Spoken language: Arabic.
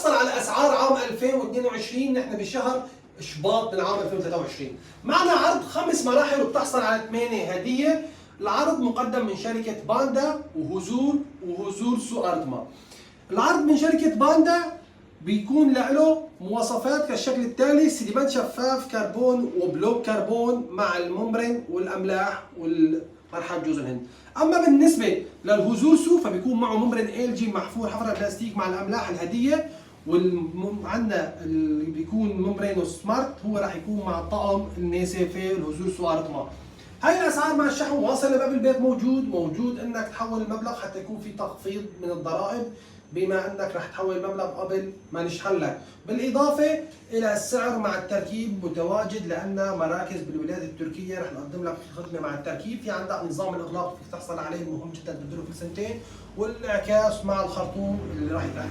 بتحصل على اسعار عام 2022 نحن بشهر شباط من عام 2023. معنا عرض 5 مراحل وبتحصل على 8 هديه. العرض مقدم من شركه باندا وهزور سو ارتما. العرض من شركه باندا بيكون له مواصفات كالشكل التالي: سيديمنت شفاف كربون وبلوك كربون مع الممبرين والاملاح والمرحاض جوز الهند. اما بالنسبه للهزوسو فبيكون معه ممبرين ال جي محفور حفره بلاستيك مع الاملاح الهديه، وعندنا اللي بيكون ممبرينو سمارت هو راح يكون مع الطقم الناسفه الهزوسو ارتما. هاي الاسعار مع الشحن واصل لباب البيت، موجود انك تحول المبلغ حتى يكون في تخفيض من الضرائب بما انك رح تحول المبلغ قبل ما نشحن لك، بالاضافه الى السعر مع التركيب متواجد لان مراكز بالولايات التركيه رح نقدم لك خدمه مع التركيب. في عندك نظام الاغلاق فيك تحصل عليه مهم جدا تبدله في 2 سنين، والانعكاس مع الخرطوم اللي راح يتحدث